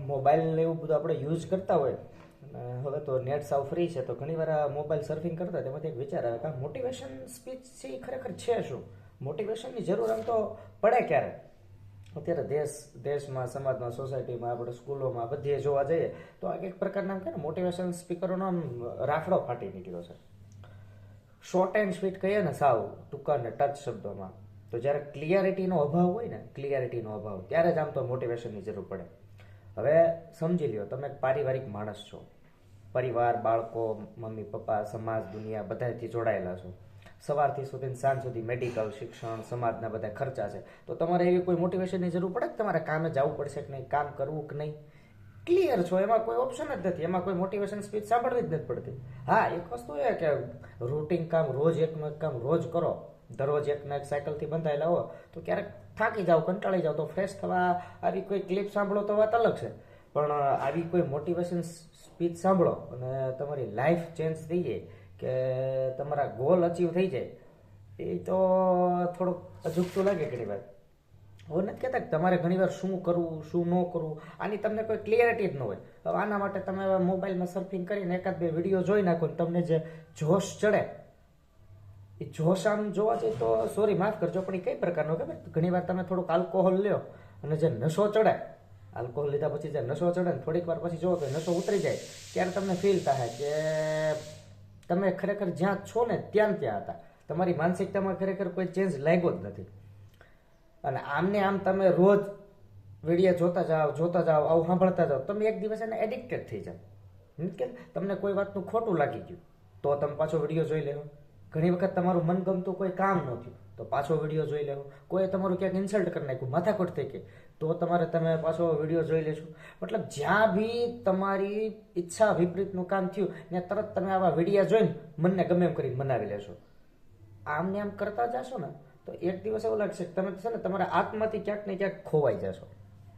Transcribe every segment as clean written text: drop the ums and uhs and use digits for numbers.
Mobile એવું બધું આપણે યુઝ કરતા હોય અને હવે તો નેટ સાવ ફ્રી છે તો ઘણીવાર આ મોબાઈલ સર્ફિંગ કરતા હોય તેમાંથી એક વિચાર આવે કે આ મોટિવેશન સ્પીચ છે એ ખરેખર છે શું? મોટિવેશનની જરૂર આમ તો પડે ક્યારે? અત્યારે દેશમાં, સમાજમાં, સોસાયટીમાં, આપણે સ્કૂલોમાં બધે જોવા જઈએ તો આ એક પ્રકારના કે મોટિવેશન સ્પીકરોનો આમ રાફડો ફાટી નીકળ્યો છે. શોર્ટ એન્ડ સ્વીટ કહીએ ને, સાવ ટૂંકા ને ટચ શબ્દોમાં. તો જ્યારે ક્લિયરિટીનો અભાવ હોય ને, ક્લિયરિટીનો અભાવ, ત્યારે જ આમ તો મોટિવેશનની જરૂર પડે. હવે સમજી લ્યો, તમે એક પારિવારિક માણસ છો. પરિવાર, બાળકો, મમ્મી પપ્પા, સમાજ, દુનિયા બધાથી જોડાયેલા છો. સવારથી સુધી સાંજ સુધી મેડિકલ, શિક્ષણ, સમાજના બધા ખર્ચા છે. તો તમારે એવી કોઈ મોટિવેશનની જરૂર પડે કે તમારે કામે જવું પડશે કે નહીં, કામ કરવું કે નહીં? ક્લિયર છો, એમાં કોઈ ઓપ્શન જ નથી, એમાં કોઈ મોટિવેશન સ્પીચ સાંભળવી જ નથી પડતી. હા, એક વસ્તુ એ કે રૂટીન કામ, રોજ એકનું એક કામ રોજ કરો, દરરોજ એકના એક સાયકલથી બંધાયેલા હો તો ક્યારેક થાકી જાઓ, કંટાળી જાઓ તો ફ્રેશ થવા આવી કોઈ ક્લિપ સાંભળો તો વાત અલગ છે. પણ આવી કોઈ મોટિવેશન સ્પીચ સાંભળો અને તમારી લાઈફ ચેન્જ થઈ જાય કે તમારા ગોલ અચીવ થઈ જાય, એ તો થોડુંક અજુગતું લાગે ઘણી વાર. હું નથી કહેતા કે તમારે ઘણીવાર શું કરવું શું ન કરવું આની તમને કોઈ ક્લિયરિટી જ ન હોય. હવે આના માટે તમે મોબાઈલમાં સર્ફિંગ કરીને એકાદ બે વિડીયો જોઈ નાખો ને તમને જે જોશ ચડે, એ જોશ આમ જોવા જઈએ તો સોરી માફ કરજો પણ એ કઈ પ્રકારનો ખબર? ઘણીવાર તમે થોડુંક આલ્કોહોલ લ્યો અને જે નશો ચડે, આલ્કોહોલ લીધા પછી જે નશો ચડે ને થોડીક વાર પછી જોવો કે નશો ઉતરી જાય ત્યારે તમને ફીલ થાય કે તમે ખરેખર જ્યાં છો ને ત્યાં હતા. તમારી માનસિકતામાં ખરેખર કોઈ ચેન્જ લાગ્યો જ નથી. અને આમને આમ તમે રોજ વિડીયો જોતા જાઓ આવું સાંભળતા જાઓ, તમે એક દિવસ એને એડિક્ટેડ થઈ જાઓ. કે તમને કોઈ વાતનું ખોટું લાગી ગયું તો તમે પાછો વિડીયો જોઈ લેવો. ઘણી વખત તમારું મનગમતું કોઈ કામ ન થયું તો પાછો વિડીયો જોઈ લેવો. કોઈ તમારું ક્યાંક ઇન્સલ્ટ કરી નાખ્યું, માથાકૂટ થઈ ગઈ તો તમે પાછો વિડીયો જોઈ લેશો. મતલબ જ્યાં બી તમારી ઈચ્છા વિપરીતનું કામ થયું ને તરત તમે આવા વિડીયો જોઈને મનને ગમે એમ કરીને મનાવી લેશો. આમને આમ કરતા જશો ને તો એક દિવસ એવું લાગશે કે તમે છે ને તમારા આત્માથી ક્યાંક ને ક્યાંક ખોવાઈ જશો.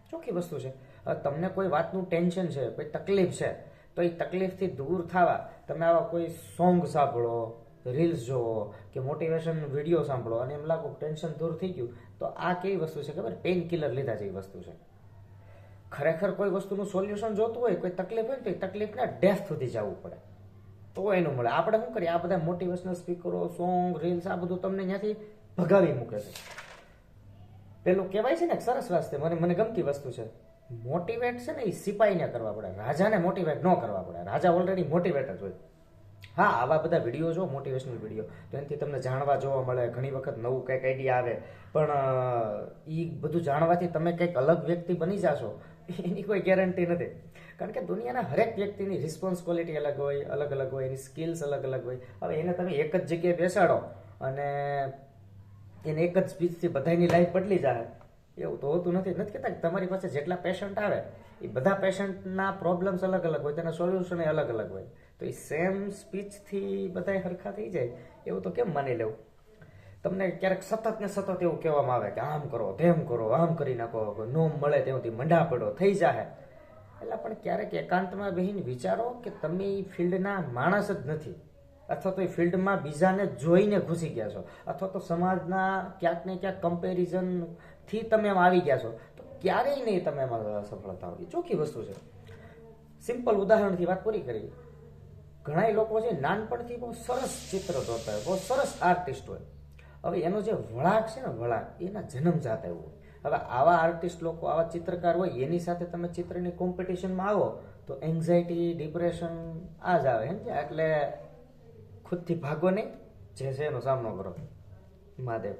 ચોખ્ખી વસ્તુ છે. હવે તમને કોઈ વાતનું ટેન્શન છે, કોઈ તકલીફ છે, તો એ તકલીફથી દૂર થવા તમે આવા કોઈ સોંગ સાંભળો, રીલ્સ જોવો કે મોટિવેશન વિડીયો સાંભળો અને એમ લાગો ટેન્શન દૂર થઈ ગયું, તો આ કેવી વસ્તુ છે ખબર? પેઇન કિલર લીધા જેવી વસ્તુ છે. ખરેખર કોઈ વસ્તુનું સોલ્યુશન જોતું હોય, કોઈ તકલીફ હોય ને તો એ તકલીફને ડેથ સુધી જવું પડે તો એનું મળે. આપણે શું કરીએ, આ બધા મોટિવેશનલ સ્પીકરો, સોંગ, રીલ્સ આ બધું તમને ત્યાંથી ભગાવી મૂકે છે. પેલું કહેવાય છે ને સરસ વાસ્તે મને ગમતી વસ્તુ છે, મોટિવેટ છે ને એ સિપાહીને કરવા પડે, રાજાને મોટિવેટ ન કરવા પડે. રાજા ઓલરેડી મોટિવેટ જ હોય. હા, આવા બધા વિડીયો જો, મોટિવેશનલ વિડીયો, તો એનાથી તમને જાણવા જોવા મળે, ઘણી વખત નવું કંઈક આઈડિયા આવે, પણ એ બધું જાણવાથી તમે કંઈક અલગ વ્યક્તિ બની જશો એની કોઈ ગેરંટી નથી. કારણ કે દુનિયાના હરેક વ્યક્તિની રિસ્પોન્સ ક્વોલિટી અલગ હોય, એની સ્કિલ્સ અલગ હોય. હવે એને તમે એક જ જગ્યાએ બેસાડો અને એને એક જ સ્પીચથી બધાની લાઈફ બદલી જાય એવું તો હોતું નથી. કહેતા કે તમારી પાસે જેટલા પેશન્ટ આવે એ બધા પેશન્ટના પ્રોબ્લેમ્સ અલગ હોય, તેના સોલ્યુશન એ અલગ હોય. તો એ સેમ સ્પીચથી બધા સરખા થઈ જાય એવું તો કેમ માની લેવું? તમને ક્યારેક સતત ને સતત એવું કહેવામાં આવે કે આમ કરો, તેમ કરો, આમ કરી નાખો, નો મળે ત્યાંથી મંડા પડો, થઈ જાય. એટલે પણ ક્યારેક એકાંતમાં બેહીને વિચારો કે તમે એ ફિલ્ડના માણસ જ નથી, અથવા તો એ ફિલ્ડમાં બીજાને જોઈને ઘૂસી ગયા છો, અથવા તો સમાજના ક્યાંક ને ક્યાંક કમ્પેરિઝનથી તમે એમ આવી ગયા છો, તો ક્યારેય નહીં તમે એમાં સફળતા હોય. એ ચોખ્ખી વસ્તુ છે. સિમ્પલ ઉદાહરણથી વાત પૂરી કરી. ઘણા લોકો છે નાનપણથી બહુ સરસ ચિત્ર દોરતા હોય, બહુ સરસ આર્ટિસ્ટ હોય. હવે એનો જે વળાંક છે ને, વળાંક એના જન્મ જાત એવું હોય. હવે આવા આર્ટિસ્ટ લોકો, આવા ચિત્રકાર હોય, એની સાથે તમે ચિત્રની કોમ્પિટિશનમાં આવો તો એન્ઝાયટી, ડિપ્રેશન આ જ આવે. એટલે ખુદથી ભાગો નહીં, જે છે એનો સામનો કરો. મહાદેવ.